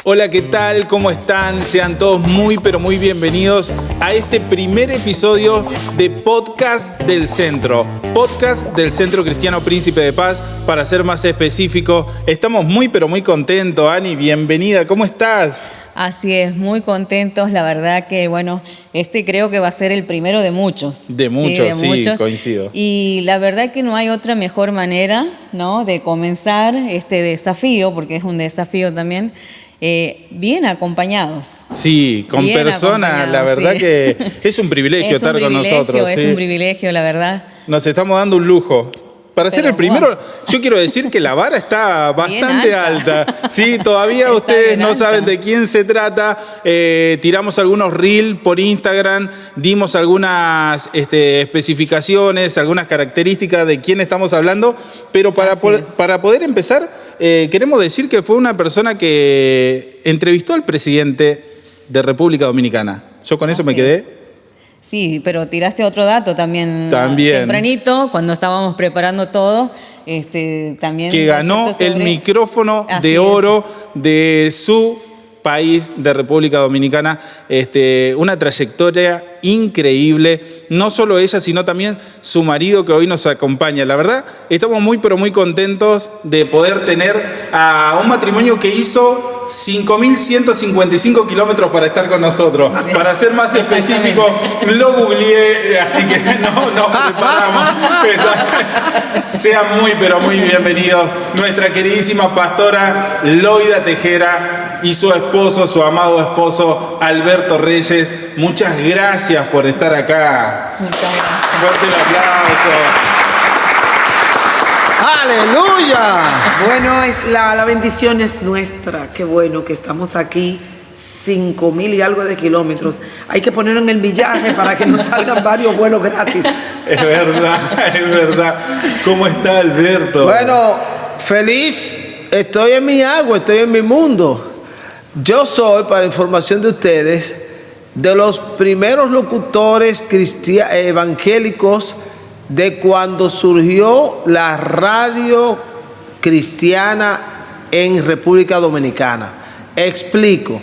Hola, ¿qué tal? ¿Cómo están? Sean todos muy, pero muy bienvenidos a este primer episodio de Podcast del Centro. Podcast del Centro Cristiano Príncipe de Paz, para ser más específico. Estamos muy, pero muy contentos. Ani, bienvenida. ¿Cómo estás? Así es, muy contentos. La verdad que, bueno, creo que va a ser el primero de muchos. De muchos, sí, coincido. Y la verdad que no hay otra mejor manera, ¿no?, de comenzar este desafío, porque es un desafío también, bien acompañados. Sí, con bien personas, la verdad sí. Que es un privilegio estar con nosotros. Es un privilegio, la verdad. Nos estamos dando un lujo. Para ser el primero, yo quiero decir que la vara está bastante alta. Sí, todavía ustedes no saben de quién se trata. Tiramos algunos reels por Instagram, dimos algunas especificaciones, algunas características de quién estamos hablando, pero para poder empezar, queremos decir que fue una persona que entrevistó al presidente de República Dominicana. Yo con eso me quedé. Sí, pero tiraste otro dato también. Tempranito, cuando estábamos preparando todo, también... Que ganó el micrófono de oro de su país, de República Dominicana. Una trayectoria increíble. No solo ella, sino también su marido, que hoy nos acompaña. La verdad, estamos muy, pero muy contentos de poder tener a un matrimonio que hizo 5.155 kilómetros para estar con nosotros. Para ser más específico, lo googleé, así que no nos preparamos. Sean muy, pero muy bienvenidos nuestra queridísima pastora Loida Tejera y su esposo, su amado esposo Alberto Reyes. Muchas gracias por estar acá. Muchas gracias. Fuerte el aplauso. ¡Aleluya! Bueno, la bendición es nuestra. Qué bueno que estamos aquí, 5.000 y algo de kilómetros. Hay que ponerlo en el millaje para que nos salgan varios vuelos gratis. Es verdad, es verdad. ¿Cómo está, Alberto? Bueno, feliz. Estoy en mi agua, estoy en mi mundo. Yo soy, para información de ustedes, de los primeros locutores evangélicos de cuando surgió la radio cristiana en República Dominicana. Explico.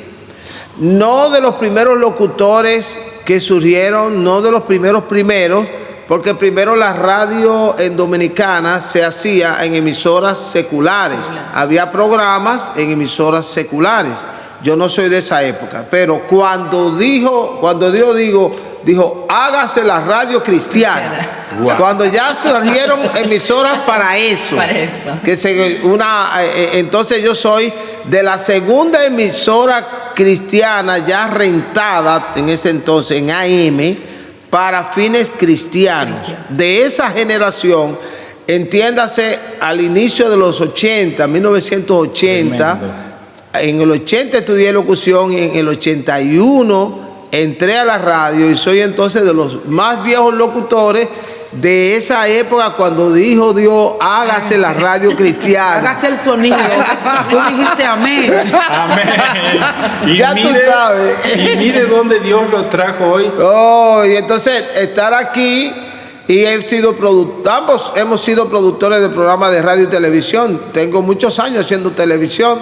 No de los primeros locutores que surgieron, no de los primeros, porque primero la radio en Dominicana se hacía en emisoras seculares. Había programas en emisoras seculares. Yo no soy de esa época, pero cuando Dios dijo, hágase la radio cristiana. Wow. Cuando ya surgieron emisoras para eso. Entonces yo soy de la segunda emisora cristiana ya rentada en ese entonces en AM para fines cristianos. De esa generación, entiéndase, al inicio de los 80, 1980. Tremendo. En el 80 estudié locución y en el 81 entré a la radio y soy entonces de los más viejos locutores de esa época cuando dijo Dios, hágase la radio cristiana. Hágase el sonido. Tú dijiste amén. Amén. Y ya tú sabes. Y mire dónde Dios los trajo hoy. Oh, y entonces estar aquí, y ambos hemos sido productores de programas de radio y televisión. Tengo muchos años haciendo televisión,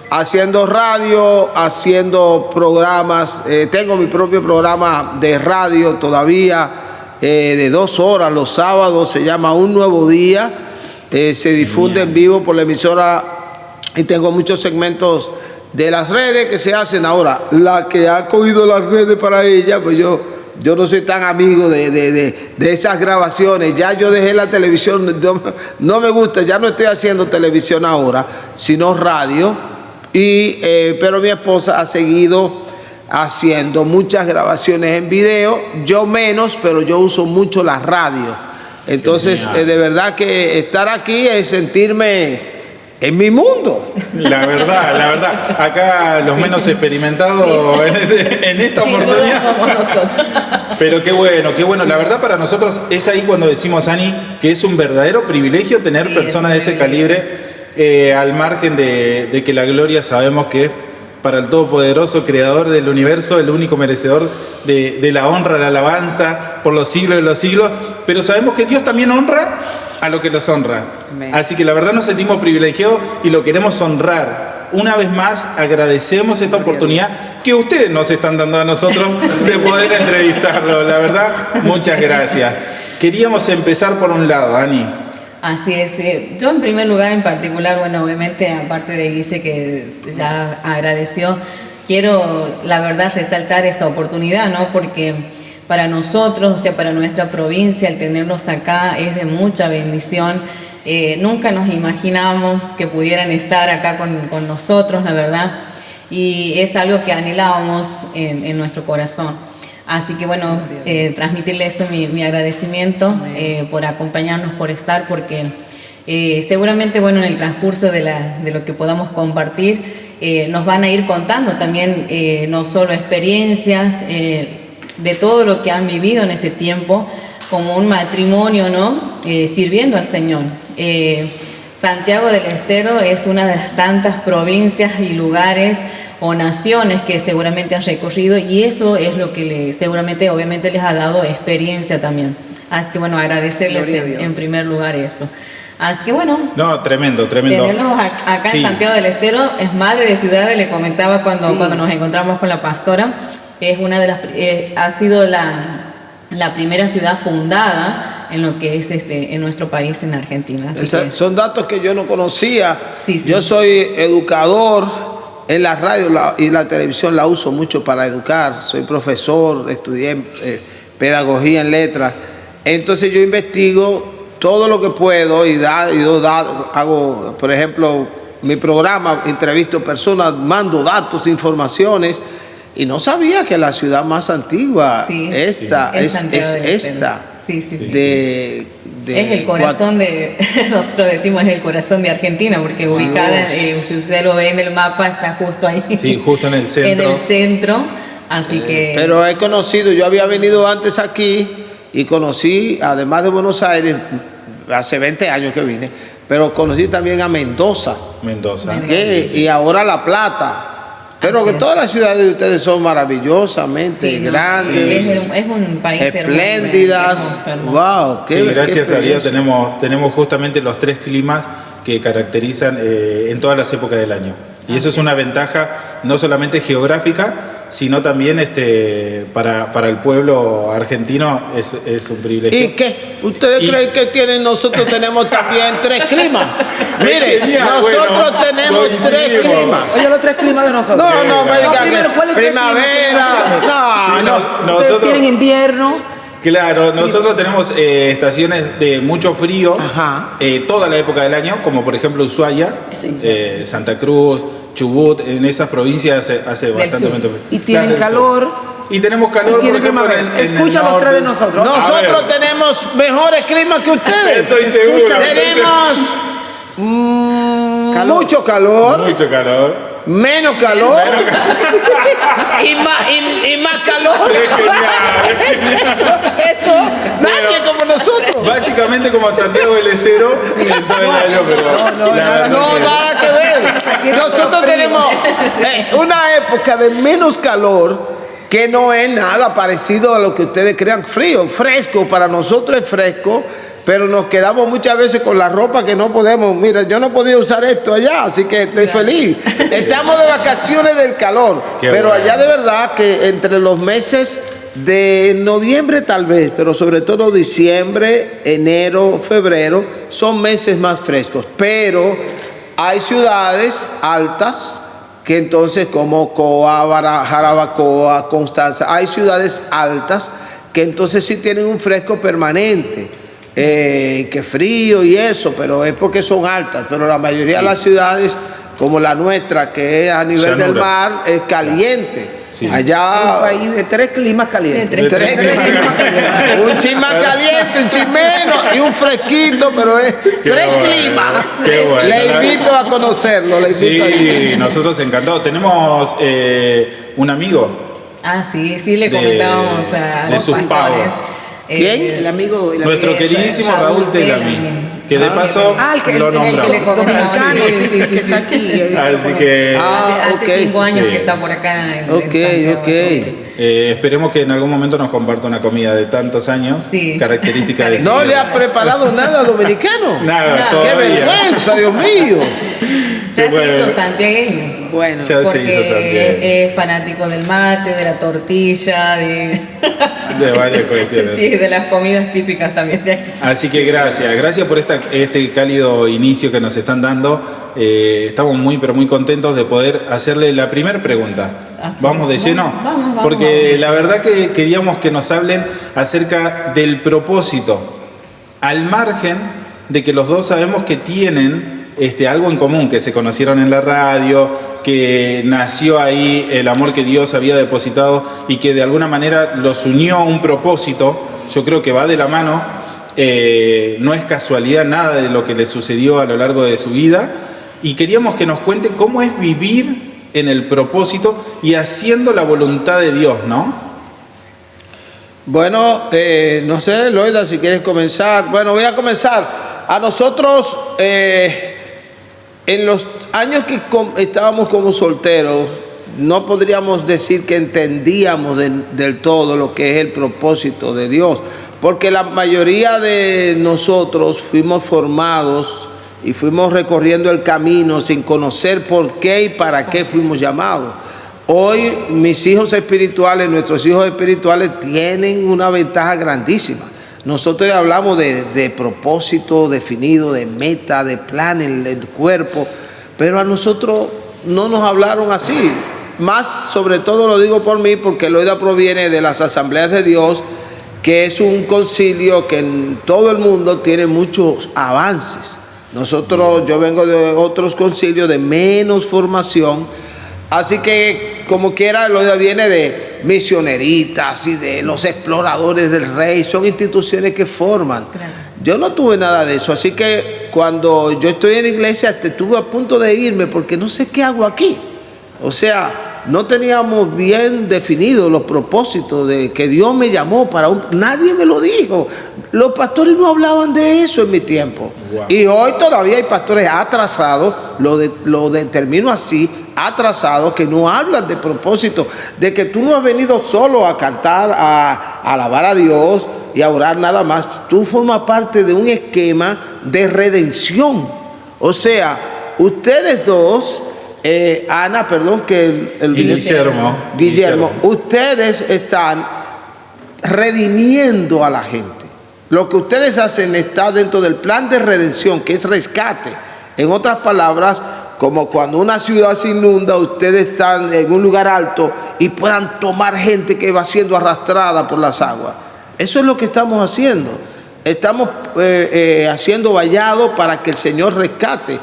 haciendo radio, haciendo programas. Tengo mi propio programa de radio todavía, de 2 horas los sábados, se llama Un Nuevo Día. Se difunde en vivo por la emisora y tengo muchos segmentos de las redes que se hacen ahora. La que ha cogido las redes para ella, pues yo no soy tan amigo de esas grabaciones. Ya yo dejé la televisión, no me gusta, ya no estoy haciendo televisión ahora, sino radio. Pero mi esposa ha seguido haciendo muchas grabaciones en video, yo menos, pero yo uso mucho la radio. Entonces, de verdad que estar aquí es sentirme en mi mundo. La verdad, acá los menos experimentados en esta oportunidad. Somos nosotros. Pero qué bueno. La verdad, para nosotros es ahí cuando decimos, Ani, que es un verdadero privilegio tener personas de este calibre, al margen de que la gloria sabemos que es para el Todopoderoso, Creador del universo, el único merecedor de la honra, la alabanza por los siglos de los siglos. Pero sabemos que Dios también honra a lo que los honra. Amén. Así que la verdad nos sentimos privilegiados y lo queremos honrar. una vez más agradecemos esta oportunidad que ustedes nos están dando a nosotros de poder entrevistarlo. La verdad, muchas gracias. Queríamos empezar por un lado, Ani. Así es. Yo en primer lugar, en particular, bueno, obviamente, aparte de Guille, que ya agradeció, quiero, la verdad, resaltar esta oportunidad, ¿no? Porque para nosotros, o sea, para nuestra provincia, el tenerlos acá es de mucha bendición. Nunca nos imaginábamos que pudieran estar acá con nosotros, la verdad. Y es algo que anhelábamos en nuestro corazón. Así que bueno, transmitirle eso, mi agradecimiento por acompañarnos, por estar, porque seguramente, bueno, en el transcurso de lo que podamos compartir, nos van a ir contando también no solo experiencias de todo lo que han vivido en este tiempo, como un matrimonio, ¿no? Sirviendo al Señor. Santiago del Estero es una de las tantas provincias y lugares o naciones que seguramente han recorrido, y eso es lo que seguramente, obviamente, les ha dado experiencia también. Así que bueno, agradecerles en primer lugar eso. Así que bueno. No, tremendo. Tenerlos acá en Santiago del Estero, es madre de ciudades, le comentaba cuando nos encontramos con la pastora, es una de las, ha sido la primera ciudad fundada en lo que es en nuestro país, en Argentina. Son datos que yo no conocía. Sí. Yo soy educador. En la radio y la televisión la uso mucho para educar. Soy profesor, estudié pedagogía en letras. Entonces yo investigo todo lo que puedo y hago, por ejemplo, mi programa, entrevisto personas, mando datos, informaciones. Y no sabía que la ciudad más antigua, es esta. Sí. Es el corazón de, nosotros decimos, es el corazón de Argentina, porque ubicada, si usted lo ve en el mapa, está justo ahí. Sí, justo en el centro. En el centro, así que... Pero he conocido, yo había venido antes aquí y conocí, además de Buenos Aires, hace 20 años que vine, pero conocí también a Mendoza. Y ahora La Plata. Pero que todas las ciudades de ustedes son maravillosamente grandes, es un país espléndidas. Hermoso. Wow, gracias a Dios tenemos justamente los 3 climas que caracterizan en todas las épocas del año. Y eso es una ventaja no solamente geográfica, sino también para el pueblo argentino es un privilegio. ¿Y qué? ¿Ustedes creen que nosotros tenemos también 3 climas? Mire, nosotros tenemos 3 climas. Oye, los 3 climas de nosotros. No, primero, ¿cuál es primavera. Ustedes tienen invierno. Claro, nosotros tenemos estaciones de mucho frío toda la época del año, como por ejemplo Ushuaia, Santa Cruz, Chubut, en esas provincias hace bastante frío. Y tienen calor. Y tenemos calor, por ejemplo, escucha los 3 de nosotros. Nosotros tenemos mejores climas que ustedes. Estoy seguro. Tenemos mucho calor. Menos calor y más calor. Eso, nadie como nosotros. Básicamente como Santiago del Estero en todo el año, pero nada que ver. Nosotros tenemos una época de menos calor que no es nada parecido a lo que ustedes crean. Fresco, para nosotros es fresco. Pero nos quedamos muchas veces con la ropa que no podemos. Mira, yo no podía usar esto allá, así que estoy feliz. Estamos de vacaciones del calor. Pero allá de verdad que entre los meses de noviembre tal vez, pero sobre todo diciembre, enero, febrero, son meses más frescos. Pero hay ciudades altas que entonces como Coa, Jarabacoa, Constanza, hay ciudades altas que entonces sí tienen un fresco permanente. Que frío y eso, pero es porque son altas. Pero la mayoría de las ciudades, como la nuestra, que es a nivel del mar, es caliente. Allá un país de 3 climas calientes. Tres climas. Un chin más caliente, un chin menos y un fresquito, pero es 3 climas. Bueno. Le invito a conocerlo. Nosotros encantados. Tenemos un amigo. Sí, le comentábamos a de sus pagos. ¿Quién? El amigo. Nuestro queridísimo Raúl Telami, que de paso lo nombramos. Que está aquí. Así que... Hace 5 años que está por acá. Esperemos que en algún momento nos comparta una comida de tantos años, característica de ¿No le ha preparado nada dominicano? Nada, ¡Qué vergüenza, Dios mío! Ya se hizo santiagueño. Bueno, ya se Porque hizo santiagueño. es fanático del mate, de la tortilla, De varias cuestiones. sí, de las comidas típicas también de aquí. Así que gracias por este cálido inicio que nos están dando. Estamos muy, pero muy contentos de poder hacerle la primera pregunta. ¿Vamos de lleno? Vamos, Porque vamos. la verdad que queríamos que nos hablen acerca del propósito, al margen de que los dos sabemos que tienen algo en común, que se conocieron en la radio, que nació ahí el amor que Dios había depositado y que de alguna manera los unió a un propósito. Yo creo que va de la mano, no es casualidad nada de lo que le sucedió a lo largo de su vida, y queríamos que nos cuente cómo es vivir en el propósito y haciendo la voluntad de Dios, ¿no? Bueno, no sé, Loida, si quieres comenzar. Bueno, voy a comenzar. A nosotros, en los años que estábamos como solteros, no podríamos decir que entendíamos del todo lo que es el propósito de Dios, porque la mayoría de nosotros fuimos formados y fuimos recorriendo el camino sin conocer por qué y para qué fuimos llamados. Hoy mis hijos espirituales, nuestros hijos espirituales tienen una ventaja grandísima. Nosotros hablamos de propósito definido, de meta, de plan en el cuerpo, pero a nosotros no nos hablaron así. Más sobre todo lo digo por mí, porque Loida proviene de las Asambleas de Dios, que es un concilio que en todo el mundo tiene muchos avances. Yo vengo de otros concilios de menos formación, así que como quiera Loida viene de misioneritas y de los exploradores del rey, son instituciones que forman. Claro. Yo no tuve nada de eso, así que cuando yo estoy en la iglesia estuve a punto de irme porque no sé qué hago aquí. O sea, no teníamos bien definidos los propósitos de que Dios me llamó para nadie me lo dijo. Los pastores no hablaban de eso en mi tiempo. Wow. Y hoy todavía hay pastores atrasados, lo determino así, atrasados, que no hablan de propósito, de que tú no has venido solo a cantar, a alabar a Dios y a orar nada más. Tú formas parte de un esquema de redención. O sea, ustedes dos, Ana, perdón, que el Guillermo, ustedes están redimiendo a la gente. Lo que ustedes hacen está dentro del plan de redención, que es rescate. En otras palabras, como cuando una ciudad se inunda, ustedes están en un lugar alto y puedan tomar gente que va siendo arrastrada por las aguas. Eso es lo que estamos haciendo. Estamos haciendo vallado para que el Señor rescate.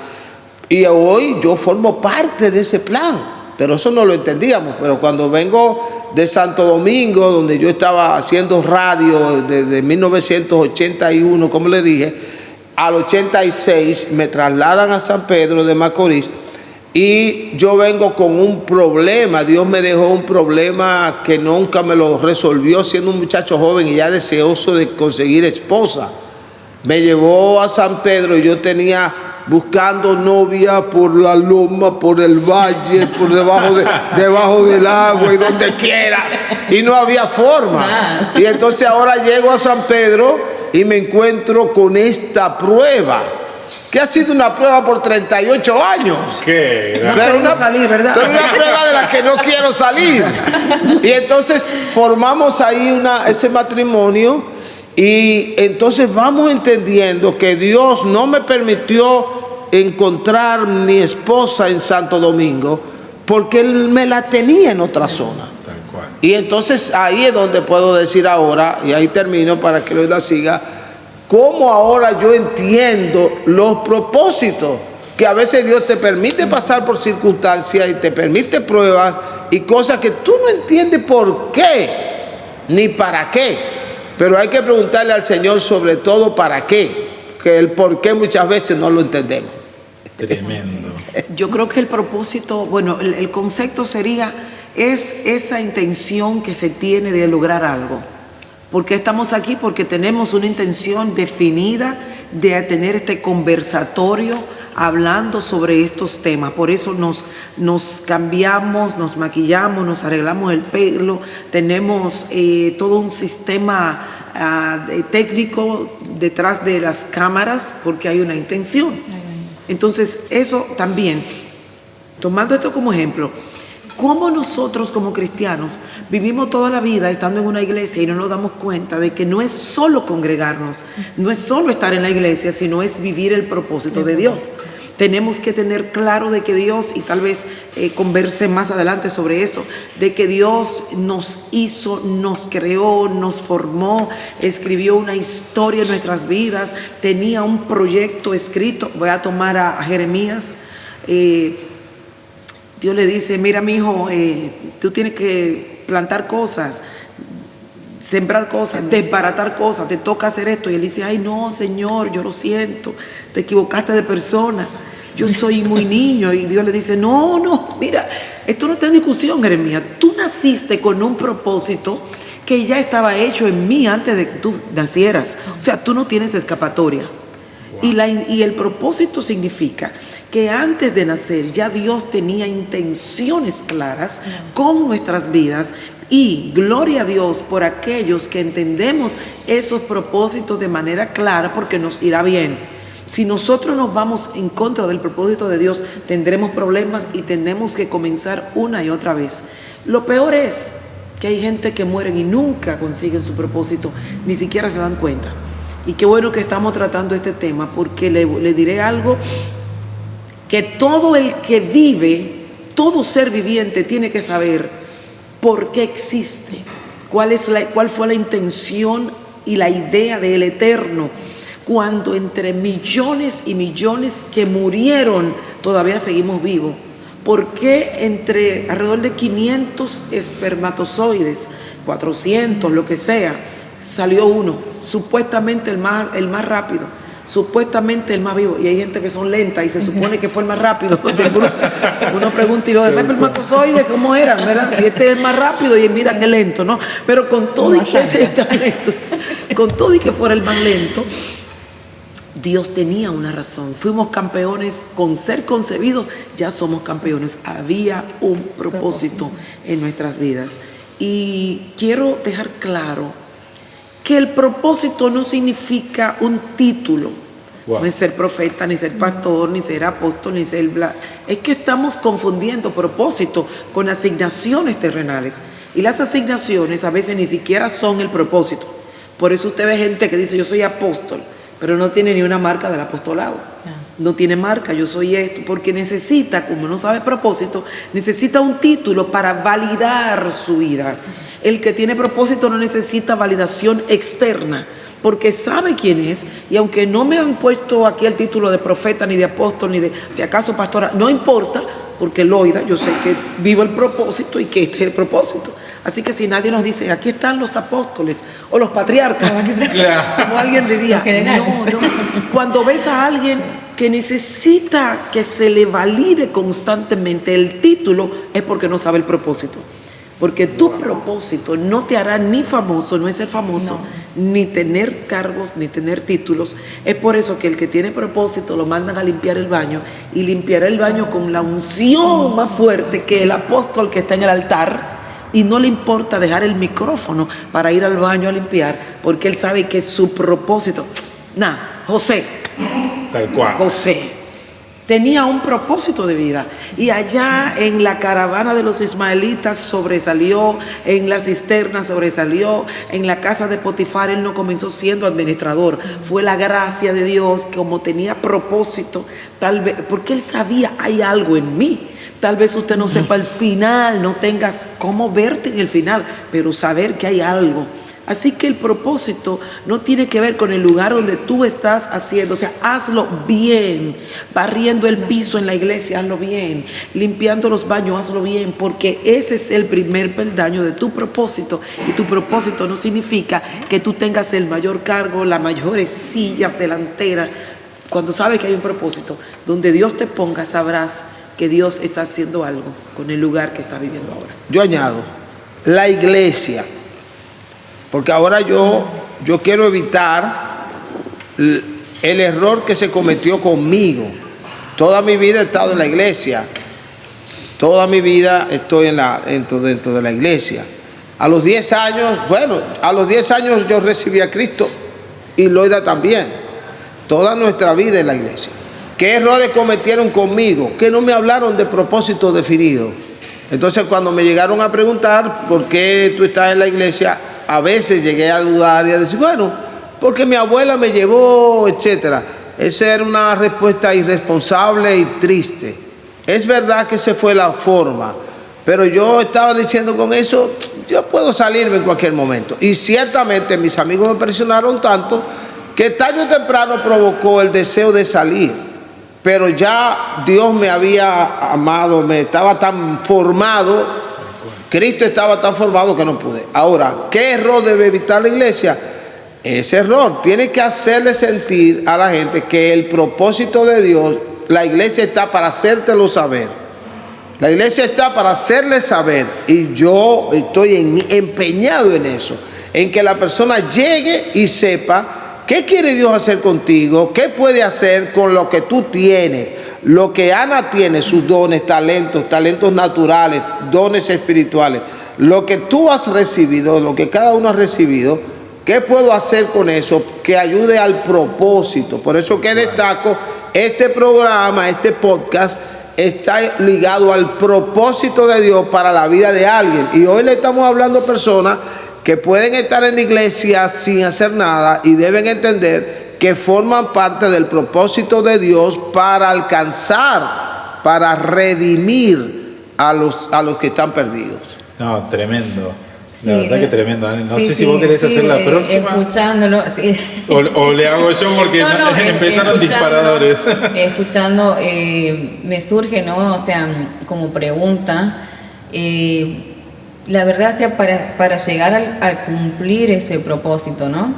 Y hoy yo formo parte de ese plan, pero eso no lo entendíamos. Pero cuando vengo de Santo Domingo, donde yo estaba haciendo radio desde 1981, como le dije, al 86 me trasladan a San Pedro de Macorís y yo vengo con un problema. Dios me dejó un problema que nunca me lo resolvió siendo un muchacho joven y ya deseoso de conseguir esposa. Me llevó a San Pedro y yo tenía buscando novia por la loma, por el valle, por debajo del agua y donde quiera, y no había forma. Y entonces ahora llego a San Pedro y me encuentro con esta prueba, que ha sido una prueba por 38 años. Pero una prueba de la que no quiero salir. Y entonces formamos ahí ese matrimonio. Y entonces vamos entendiendo que Dios no me permitió encontrar mi esposa en Santo Domingo porque Él me la tenía en otra zona. Tal cual. Y entonces ahí es donde puedo decir ahora, y ahí termino para que Loida siga, cómo ahora yo entiendo los propósitos, que a veces Dios te permite pasar por circunstancias y te permite pruebas y cosas que tú no entiendes por qué ni para qué. Pero hay que preguntarle al Señor sobre todo para qué, que el por qué muchas veces no lo entendemos. Tremendo. Yo creo que el propósito, bueno, el concepto sería, es esa intención que se tiene de lograr algo. Porque estamos aquí, porque tenemos una intención definida de tener este conversatorio hablando sobre estos temas. Por eso nos cambiamos, nos maquillamos, nos arreglamos el pelo, tenemos todo un sistema técnico detrás de las cámaras porque hay una intención. Entonces eso también. tomando esto como ejemplo, cómo nosotros como cristianos vivimos toda la vida estando en una iglesia y no nos damos cuenta de que no es solo congregarnos, no es solo estar en la iglesia, sino es vivir el propósito de Dios. Tenemos que tener claro de que Dios, y tal vez converse más adelante sobre eso, de que Dios nos hizo, nos creó, nos formó, escribió una historia en nuestras vidas, tenía un proyecto escrito. Voy a tomar a Jeremías. Dios le dice, mira mi hijo, tú tienes que plantar cosas, sembrar cosas, desbaratar cosas, te toca hacer esto. Y él dice, ay no, Señor, yo lo siento, te equivocaste de persona, yo soy muy niño. Y Dios le dice, no, mira, esto no está en discusión, Jeremías, tú naciste con un propósito que ya estaba hecho en mí antes de que tú nacieras. O sea, tú no tienes escapatoria. Y el propósito significa que antes de nacer ya Dios tenía intenciones claras con nuestras vidas, y gloria a Dios por aquellos que entendemos esos propósitos de manera clara, porque nos irá bien. Si nosotros nos vamos en contra del propósito de Dios, tendremos problemas y tendremos que comenzar una y otra vez. Lo peor es que hay gente que muere y nunca consiguen su propósito, ni siquiera se dan cuenta. Y qué bueno que estamos tratando este tema, porque le diré algo, que todo el que vive, todo ser viviente tiene que saber por qué existe, cuál fue la intención y la idea del Eterno, cuando entre millones y millones que murieron todavía seguimos vivos. ¿Por qué entre alrededor de 500 espermatozoides, 400, lo que sea, salió uno, supuestamente el más rápido, supuestamente el más vivo? Y hay gente que son lentas y se supone que fue el más rápido. Uno pregunta, y los demás espermatozoides, ¿cómo eran? ¿Verdad? Si este es el más rápido y mira qué lento, ¿no? Pero con todo y que ese tan lento, con todo y que fuera el más lento, Dios tenía una razón. Fuimos campeones, con ser concebidos ya somos campeones. Había un propósito en nuestras vidas. Y quiero dejar claro que el propósito no significa un título. No es ser profeta, ni ser pastor, ni ser apóstol, ni ser es que estamos confundiendo propósito con asignaciones terrenales. Y las asignaciones a veces ni siquiera son el propósito. Por eso usted ve gente que dice, yo soy apóstol, pero no tiene ni una marca del apostolado. No tiene marca, yo soy esto, porque necesita, como no sabe propósito, necesita un título para validar su vida. El que tiene propósito no necesita validación externa, porque sabe quién es, y aunque no me han puesto aquí el título de profeta, ni de apóstol, ni de, si acaso, pastora, no importa, porque Loida, yo sé que vivo el propósito y que este es el propósito. Así que si nadie nos dice, aquí están los apóstoles o los patriarcas, como alguien diría, no. Cuando ves a alguien que necesita que se le valide constantemente el título, es porque no sabe el propósito. Porque tu propósito no te hará ni famoso, no es ser famoso, ni tener cargos, ni tener títulos. Es por eso que el que tiene propósito lo mandan a limpiar el baño, y limpiará el baño con la unción más fuerte que el apóstol que está en el altar, y no le importa dejar el micrófono para ir al baño a limpiar, porque él sabe que su propósito, José tenía un propósito de vida, y allá en la caravana de los ismaelitas sobresalió, en la cisterna sobresalió, en la casa de Potifar él no comenzó siendo administrador, fue la gracia de Dios, como tenía propósito, tal vez, porque él sabía, hay algo en mí. Tal vez usted no sepa el final, no tengas cómo verte en el final, pero saber que hay algo. Así que el propósito no tiene que ver con el lugar donde tú estás haciendo, o sea, hazlo bien, barriendo el piso en la iglesia, hazlo bien, limpiando los baños, hazlo bien, porque ese es el primer peldaño de tu propósito, y tu propósito no significa que tú tengas el mayor cargo, las mayores sillas delanteras. Cuando sabes que hay un propósito, donde Dios te ponga, sabrás que Dios está haciendo algo con el lugar que está viviendo ahora. Yo añado, la iglesia, porque ahora yo quiero evitar el error que se cometió conmigo. Toda mi vida he estado en la iglesia, toda mi vida estoy dentro de la iglesia. A los 10 años yo recibí a Cristo, y Loida también. Toda nuestra vida en la iglesia. ¿qué errores cometieron conmigo? Que no me hablaron de propósito definido. Entonces, cuando me llegaron a preguntar por qué tú estás en la iglesia, a veces llegué a dudar y a decir, bueno, porque mi abuela me llevó, etcétera. Esa era una respuesta irresponsable y triste. Es verdad que esa fue la forma, pero yo estaba diciendo con eso, yo puedo salirme en cualquier momento. Y ciertamente mis amigos me presionaron tanto que tarde o temprano provocó el deseo de salir. Pero ya Dios me había amado, me estaba tan formado, Cristo estaba tan formado que no pude. Ahora, ¿qué error debe evitar la iglesia? Ese error tiene que hacerle sentir a la gente que el propósito de Dios, la iglesia está para hacértelo saber. La iglesia está para hacerle saber, y yo estoy empeñado en eso, en que la persona llegue y sepa qué quiere Dios hacer contigo, qué puede hacer con lo que tú tienes, lo que Ana tiene, sus dones, talentos naturales, dones espirituales, lo que tú has recibido, lo que cada uno ha recibido. ¿Qué puedo hacer con eso que ayude al propósito? Por eso que destaco, este programa, este podcast, está ligado al propósito de Dios para la vida de alguien. Y hoy le estamos hablando a personas que pueden estar en la iglesia sin hacer nada y deben entender que forman parte del propósito de Dios para alcanzar, para redimir a los que están perdidos. No, tremendo. Sí, la verdad que tremendo. No sí, sé si vos querés hacer la próxima. Escuchándolo, sí. O le hago yo porque empezaron disparadores. Escuchando, me surge, ¿no? O sea, como pregunta, la verdad, o sea, para llegar a cumplir ese propósito, ¿no?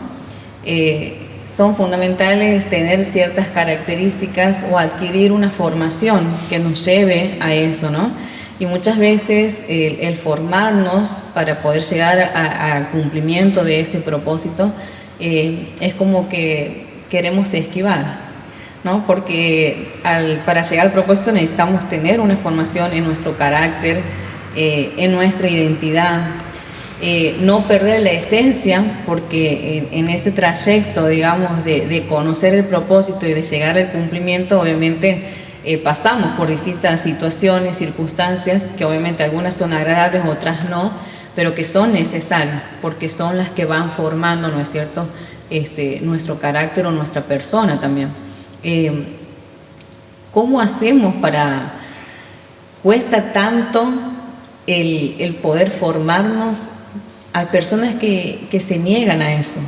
Son fundamentales tener ciertas características o adquirir una formación que nos lleve a eso, ¿no? Y muchas veces el formarnos para poder llegar al cumplimiento de ese propósito es como que queremos esquivar, ¿no? Porque para llegar al propósito necesitamos tener una formación en nuestro carácter, en nuestra identidad, no perder la esencia, porque en ese trayecto, digamos, de conocer el propósito y de llegar al cumplimiento, obviamente pasamos por distintas situaciones, circunstancias, que obviamente algunas son agradables, otras no, pero que son necesarias, porque son las que van formando, ¿no es cierto?, nuestro carácter o nuestra persona también. ¿Cómo hacemos para... cuesta tanto el poder formarnos? Hay personas que se niegan a eso,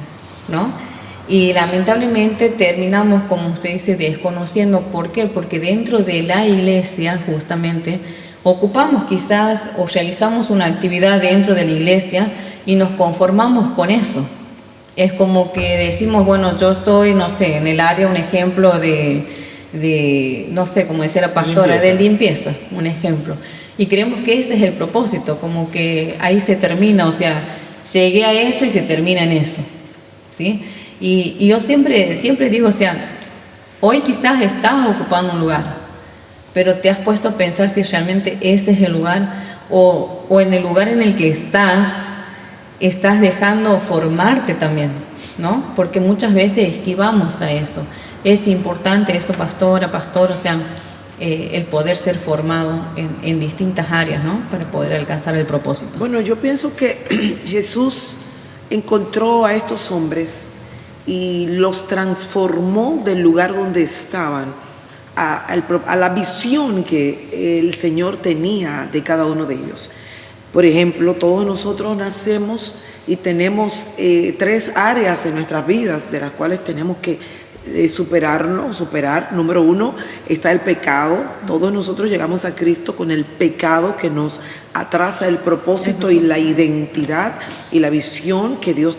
¿no? Y lamentablemente terminamos, como usted dice, desconociendo. ¿Por qué? Porque dentro de la iglesia, justamente, ocupamos quizás o realizamos una actividad dentro de la iglesia y nos conformamos con eso. Es como que decimos, bueno, yo estoy, no sé, en el área, un ejemplo de no sé, como decía la pastora, de limpieza, un ejemplo. Y creemos que ese es el propósito, como que ahí se termina, o sea, llegué a eso y se termina en eso, ¿sí? Y yo siempre digo, o sea, hoy quizás estás ocupando un lugar, pero te has puesto a pensar si realmente ese es el lugar o en el lugar en el que estás dejando formarte también, ¿no? Porque muchas veces esquivamos a eso. Es importante esto, pastor, o sea, el poder ser formado en distintas áreas, ¿no? Para poder alcanzar el propósito. Bueno, yo pienso que Jesús encontró a estos hombres y los transformó del lugar donde estaban a la visión que el Señor tenía de cada uno de ellos. Por ejemplo, todos nosotros nacemos y tenemos 3 áreas en nuestras vidas de las cuales tenemos que superar. Número 1 está el pecado. Todos nosotros llegamos a Cristo con el pecado que nos atrasa el propósito y la identidad y la visión que Dios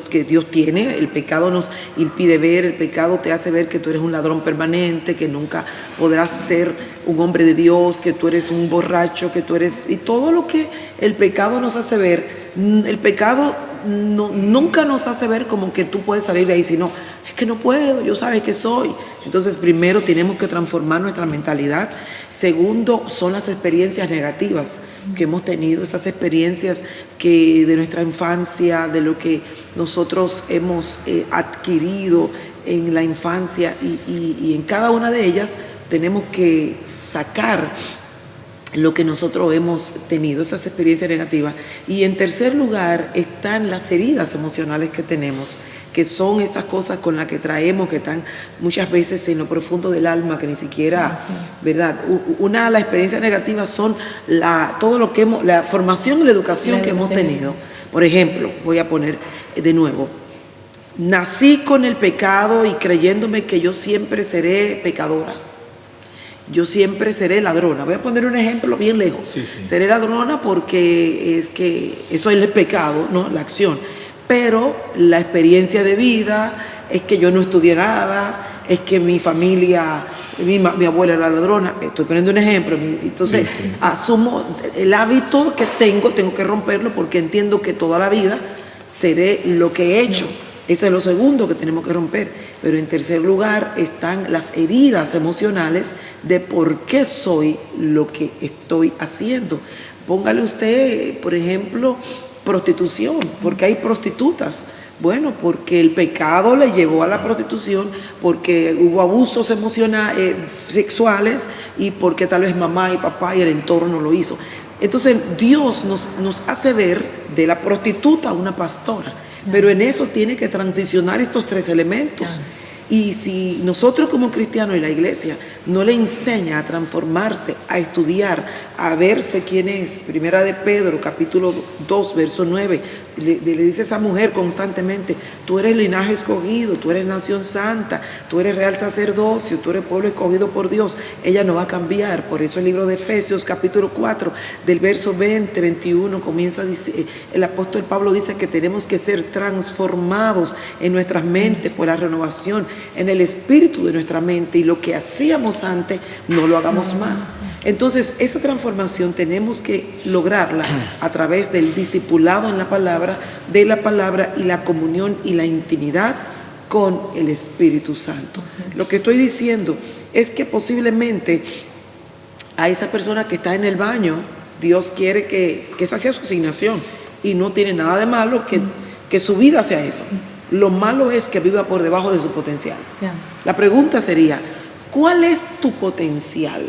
tiene. El pecado nos impide ver, el pecado te hace ver que tú eres un ladrón permanente, que nunca podrás ser un hombre de Dios, que tú eres un borracho, que tú eres... Y todo lo que el pecado nos hace ver, el pecado nunca nos hace ver como que tú puedes salir de ahí, sino es que no puedo, yo sabes que soy. Entonces, primero tenemos que transformar nuestra mentalidad. Segundo, son las experiencias negativas que hemos tenido, esas experiencias que de nuestra infancia, de lo que nosotros hemos adquirido en la infancia y en cada una de ellas tenemos que sacar lo que nosotros hemos tenido, esas experiencias negativas. Y en tercer lugar están las heridas emocionales que tenemos, que son estas cosas con las que traemos, que están muchas veces en lo profundo del alma, que ni siquiera, ¿verdad? Una de las experiencias negativas son todo lo que la formación y la educación que hemos tenido. Por ejemplo, voy a poner de nuevo, nací con el pecado y creyéndome que yo siempre seré pecadora. Yo siempre seré ladrona. Voy a poner un ejemplo bien lejos. Sí, sí. Seré ladrona porque es que eso es el pecado, ¿no? La acción. Pero la experiencia de vida es que yo no estudié nada, es que mi familia, mi abuela era ladrona. Estoy poniendo un ejemplo. Entonces, asumo el hábito que tengo que romperlo porque entiendo que toda la vida seré lo que he hecho. Ese es lo segundo que tenemos que romper. Pero en tercer lugar están las heridas emocionales de por qué soy lo que estoy haciendo. Póngale usted, por ejemplo, prostitución. ¿Por qué hay prostitutas? Bueno, porque el pecado le llevó a la prostitución, porque hubo abusos emocionales, sexuales, y porque tal vez mamá y papá y el entorno lo hizo. Entonces Dios nos hace ver de la prostituta a una pastora. Pero en eso tiene que transicionar estos tres elementos. Y si nosotros como cristianos y la iglesia no le enseña a transformarse, a estudiar, a verse quién es, Primera de Pedro, capítulo 2, verso 9, le dice a esa mujer constantemente, tú eres linaje escogido, tú eres nación santa, tú eres real sacerdocio, tú eres pueblo escogido por Dios. Ella no va a cambiar. Por eso el libro de Efesios, capítulo 4, del verso 20, 21, comienza a decir, el apóstol Pablo dice que tenemos que ser transformados en nuestras mentes por la renovación, en el espíritu de nuestra mente, y lo que hacíamos antes no lo hagamos más. Entonces esa transformación tenemos que lograrla a través del discipulado en la palabra, de la palabra y la comunión y la intimidad con el Espíritu Santo. Lo que estoy diciendo es que posiblemente a esa persona que está en el baño, Dios quiere que esa sea su asignación, y no tiene nada de malo que su vida sea eso. Lo malo es que viva por debajo de su potencial. La pregunta sería, ¿cuál es tu potencial?